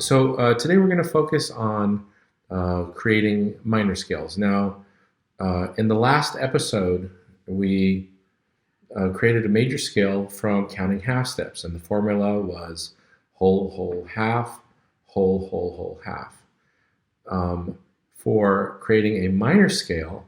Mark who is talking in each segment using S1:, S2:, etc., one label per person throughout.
S1: Today we're going to focus on creating minor scales. Now, in the last episode, we created a major scale from counting half steps, and the formula was whole, whole, half, whole, whole, whole, half. For creating a minor scale,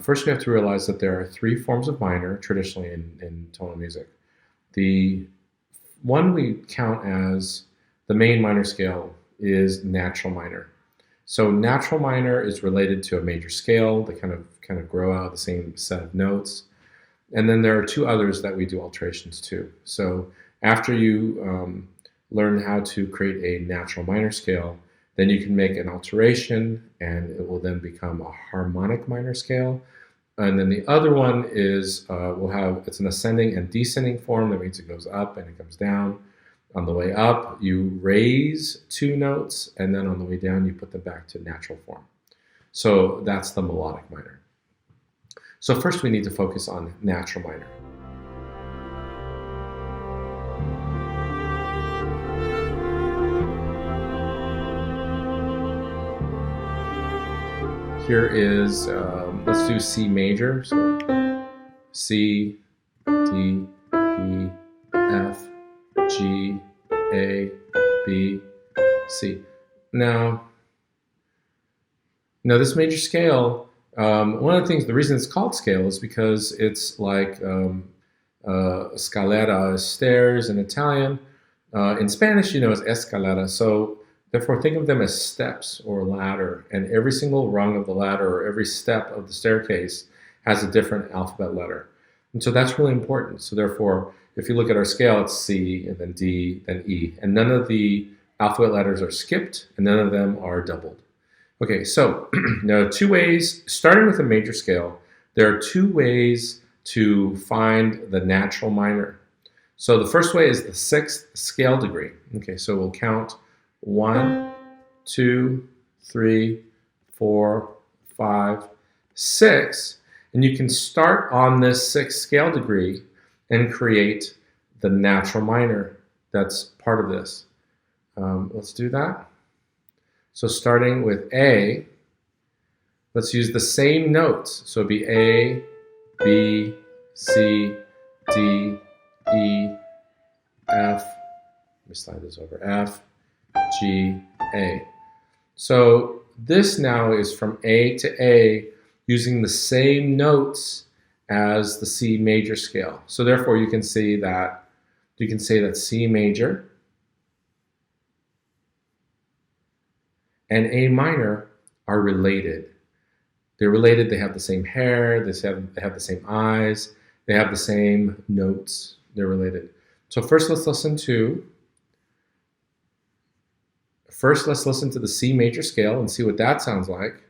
S1: first we have to realize that there are three forms of minor traditionally in tonal music. The one we count as the main minor scale is natural minor. So natural minor is related to a major scale. They kind of grow out of the same set of notes. And then there are two others that we do alterations to. So after you learn how to create a natural minor scale, then you can make an alteration and it will then become a harmonic minor scale. And then the other one is, it's an ascending and descending form. That means it goes up and it comes down. On the way up, you raise two notes, and then on the way down, you put them back to natural form. So that's the melodic minor. So first we need to focus on natural minor. Here is, let's do C major. So C, D, E, F, G, A, B, C. Now this major scale, one of the reason it's called scale is because it's like scalera is stairs in Italian. In Spanish, is escalera. So therefore, think of them as steps or ladder, and every single rung of the ladder or every step of the staircase has a different alphabet letter. And so that's really important. So therefore, if you look at our scale, it's C, and then D, then E. And none of the alphabet letters are skipped, and none of them are doubled. Okay, so now two ways, starting with a major scale, there are two ways to find the natural minor. So the first way is the sixth scale degree. Okay, so we'll count 1, 2, 3, 4, 5, 6. And you can start on this sixth scale degree and create the natural minor that's part of this. Let's do that. So starting with A, let's use the same notes. So it'd be A, B, C, D, E, F. Let me slide this over. F, G, A. So this now is from A to A using the same notes as the C major scale. So therefore you can say that C major and A minor are related. They're related, they have the same hair, they have the same eyes, they have the same notes, they're related. So first let's listen to the C major scale and see what that sounds like.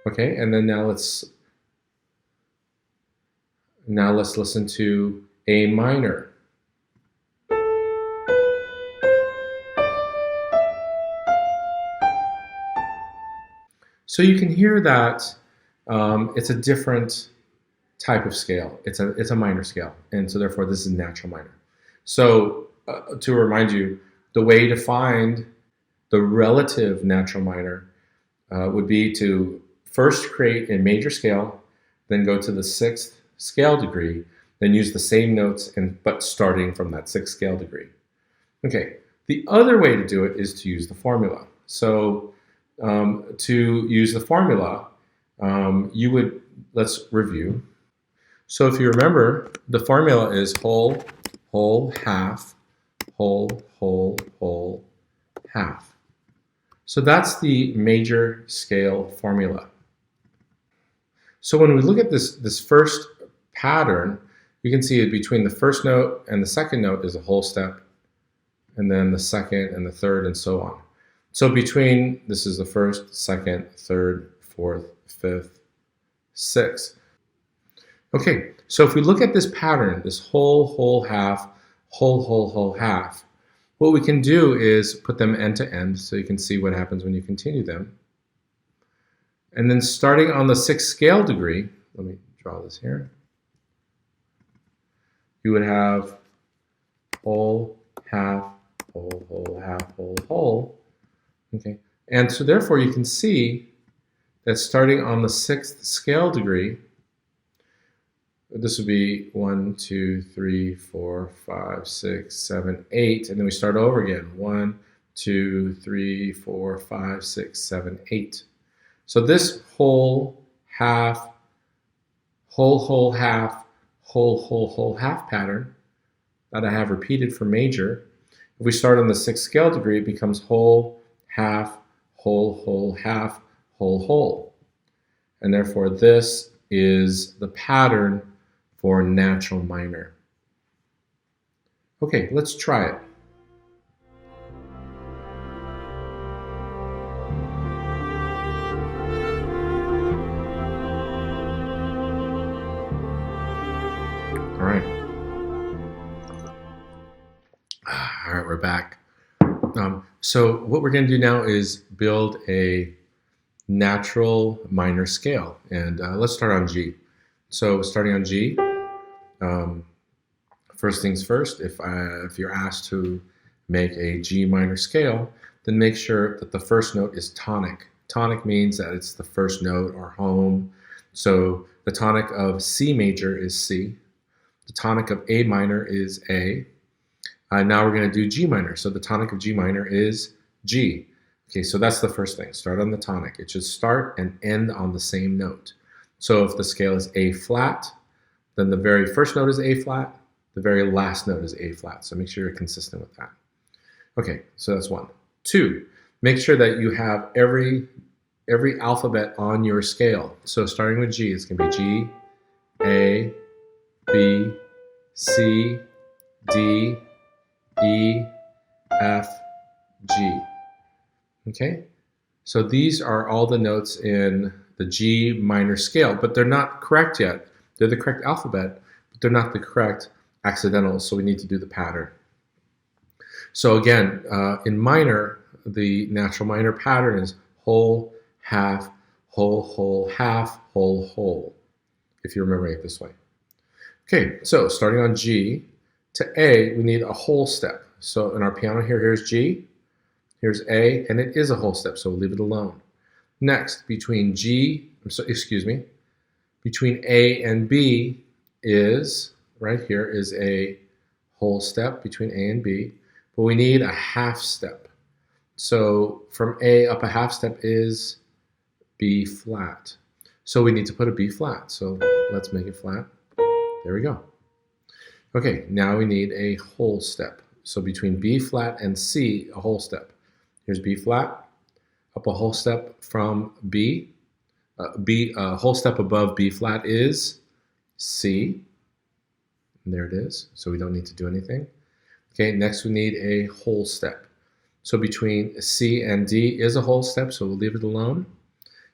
S1: Okay, and then now let's listen to A minor. So you can hear that it's a different type of scale. It's a minor scale, and so therefore this is natural minor. So to remind you, the way to find the relative natural minor would be to first create a major scale, then go to the sixth scale degree, then use the same notes but starting from that sixth scale degree. Okay, the other way to do it is to use the formula. So to use the formula, let's review. So if you remember, the formula is whole, whole, half, whole, whole, whole, half. So that's the major scale formula. So when we look at this first pattern, you can see between the first note and the second note is a whole step, and then the second and the third, and so on. So this is the first, second, third, fourth, fifth, sixth. Okay, so if we look at this pattern, this whole, whole, half, whole, whole, whole, half, what we can do is put them end to end so you can see what happens when you continue them. And then starting on the sixth scale degree, let me draw this here. you would have whole, half, whole, half, whole. Okay, and so therefore you can see that starting on the 6th scale degree, this would be 1, 2, 3, 4, 5, 6, 7, 8, and then we start over again. 1, 2, 3, 4, 5, 6, 7, 8. So this whole, half, whole, half, whole, half pattern that I have repeated for major, if we start on the 6th scale degree, it becomes whole, half, whole, half, whole. And therefore this is the pattern for natural minor. Okay, let's try it. All right, we're back. So what we're going to do now is build a natural minor scale, and let's start on G. So starting on G, first things first, if you're asked to make a G minor scale, then make sure that the first note is tonic. Tonic means that it's the first note or home. So the tonic of C major is C. The tonic of A minor is A. Now we're going to do G minor. So the tonic of G minor is G. Okay, so that's the first thing. Start on the tonic. It should start and end on the same note. So if the scale is A flat, then the very first note is A flat, the very last note is A flat. So make sure you're consistent with that. Okay, so that's 1. 2, make sure that you have every alphabet on your scale. So starting with G, it's going to be G, A, B, C, D, E, F, G. Okay, so these are all the notes in the G minor scale, but they're not correct yet. They're the correct alphabet, but they're not the correct accidentals, so we need to do the pattern. So again, in minor, the natural minor pattern is whole, half, whole, half, whole, if you remember it this way. Okay, so starting on G to A, we need a whole step. So in our piano here, here's G, here's A, and it is a whole step, so we'll leave it alone. Next, between A and B is, right here, is a whole step between A and B, but we need a half step. So from A up a half step is B flat. So we need to put a B flat. So let's make it flat. There we go. Okay, now we need a whole step. So between B flat and C, a whole step. Here's B flat, up a whole step from B. A whole step above B flat is C. And there it is. So we don't need to do anything. Okay, next we need a whole step. So between C and D is a whole step, so we'll leave it alone.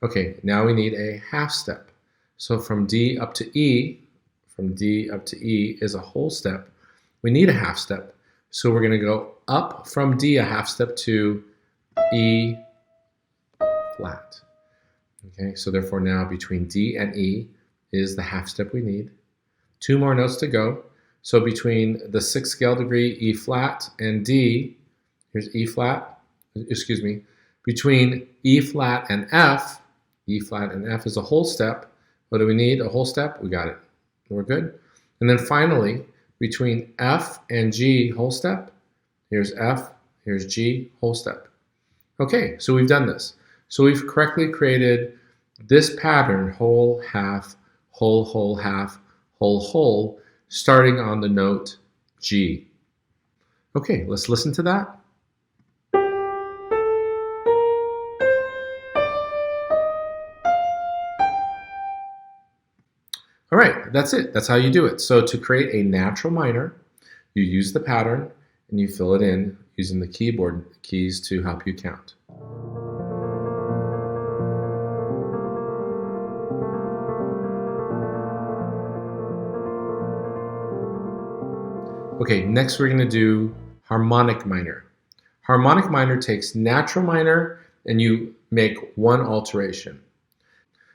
S1: Okay, now we need a half step. So from D up to E is a whole step. We need a half step. So we're going to go up from D a half step to E flat. Okay, so therefore now between D and E is the half step we need. 2 more notes to go. So between the 6th scale degree E flat and D, here's E flat, between E flat and F is a whole step. What do we need? A whole step? We got it. We're good. And then finally, between F and G, whole step, here's F, here's G, whole step. Okay, so we've done this. So we've correctly created this pattern, whole, half, whole, half, whole, starting on the note G. Okay, let's listen to that. All right, that's it. That's how you do it. So to create a natural minor, you use the pattern and you fill it in using the keyboard keys to help you count. Okay, next we're going to do harmonic minor. Harmonic minor takes natural minor and you make one alteration.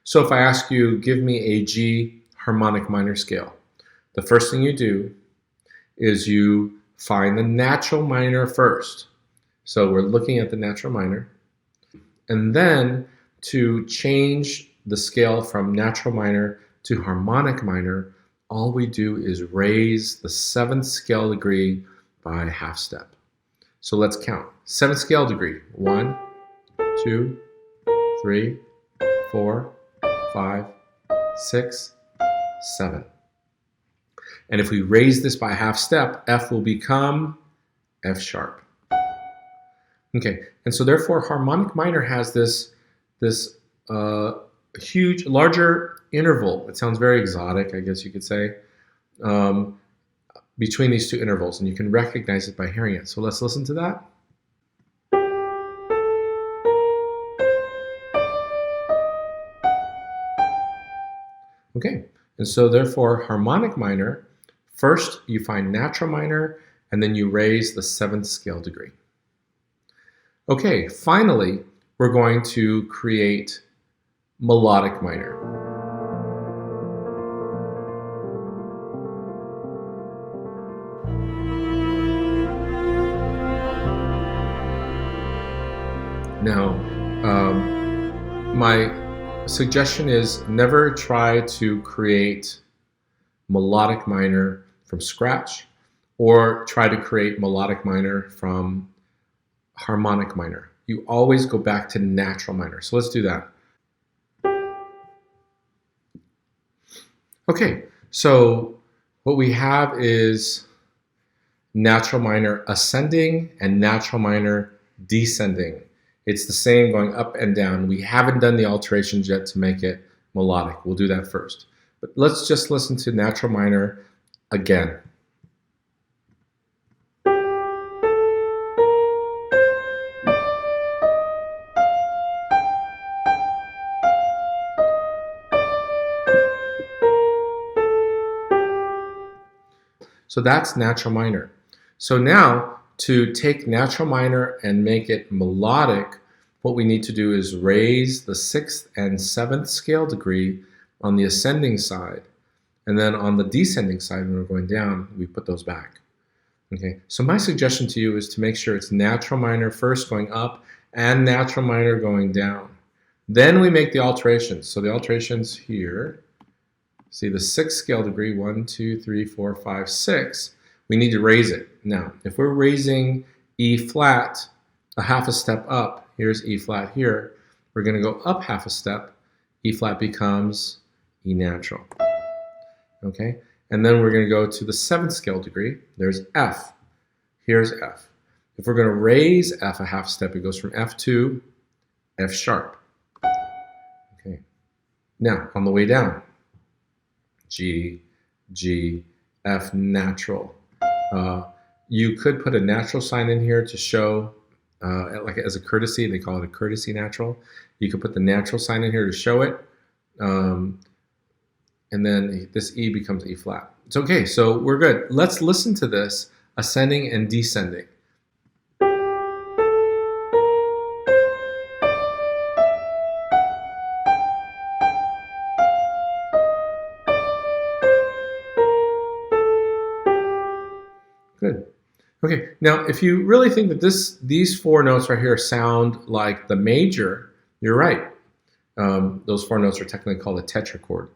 S1: So if I ask you, give me a G harmonic minor scale, the first thing you do is you find the natural minor first. So we're looking at the natural minor. And then to change the scale from natural minor to harmonic minor, all we do is raise the 7th scale degree by half step. So let's count. 7th scale degree. 1, 2, 3, 4, 5, 6, 7. And if we raise this by half step, F will become F sharp. Okay, and so therefore harmonic minor has this huge, larger interval. It sounds very exotic, I guess you could say, between these two intervals, and you can recognize it by hearing it. So let's listen to that. Okay, and so therefore harmonic minor, first you find natural minor, and then you raise the 7th scale degree. Okay, finally, we're going to create melodic minor. Now, my suggestion is never try to create melodic minor from scratch or try to create melodic minor from harmonic minor. You always go back to natural minor. So let's do that. Okay, so what we have is natural minor ascending and natural minor descending. It's the same going up and down. We haven't done the alterations yet to make it melodic. We'll do that first. But let's just listen to natural minor again. So that's natural minor. So now to take natural minor and make it melodic, what we need to do is raise the 6th and 7th scale degree on the ascending side. And then on the descending side, when we're going down, we put those back. Okay, so my suggestion to you is to make sure it's natural minor first going up and natural minor going down. Then we make the alterations. So the alterations here, see the 6th scale degree, 1, 2, 3, 4, 5, 6, we need to raise it. Now, if we're raising E flat a half a step up, here's E flat here, we're going to go up half a step, E flat becomes E natural. Okay, and then we're going to go to the 7th scale degree, there's F, here's F. If we're going to raise F a half step, it goes from F to F sharp. Okay, now on the way down, G, G, F natural. You could put a natural sign in here to show, like as a courtesy, they call it a courtesy natural. You could put the natural sign in here to show it, and then this E becomes E flat. It's okay, so we're good. Let's listen to this ascending and descending. Good. Okay, now if you really think that these 4 notes right here sound like the major, you're right. Those 4 notes are technically called a tetrachord.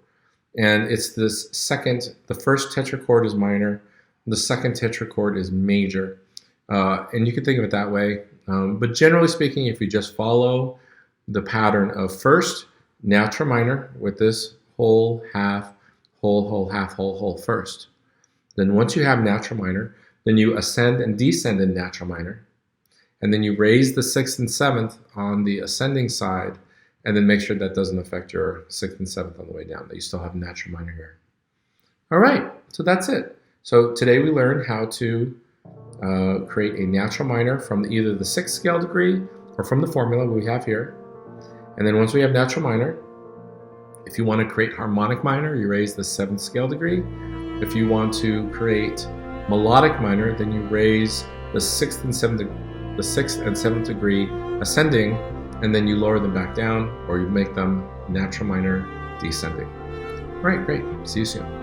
S1: And it's this second, the first tetrachord is minor, the second tetrachord is major. And you can think of it that way. But generally speaking, if you just follow the pattern of first natural minor with this whole, half, whole, half, whole first. Then once you have natural minor, then you ascend and descend in natural minor, and then you raise the 6th and 7th on the ascending side, and then make sure that doesn't affect your 6th and 7th on the way down, that you still have natural minor here. All right, so that's it. So today we learned how to create a natural minor from either the 6th scale degree or from the formula we have here. And then once we have natural minor, if you want to create harmonic minor, you raise the 7th scale degree. If you want to create melodic minor, then you raise the 6th and 7th degree ascending, and then you lower them back down, or you make them natural minor descending. All right, great. See you soon.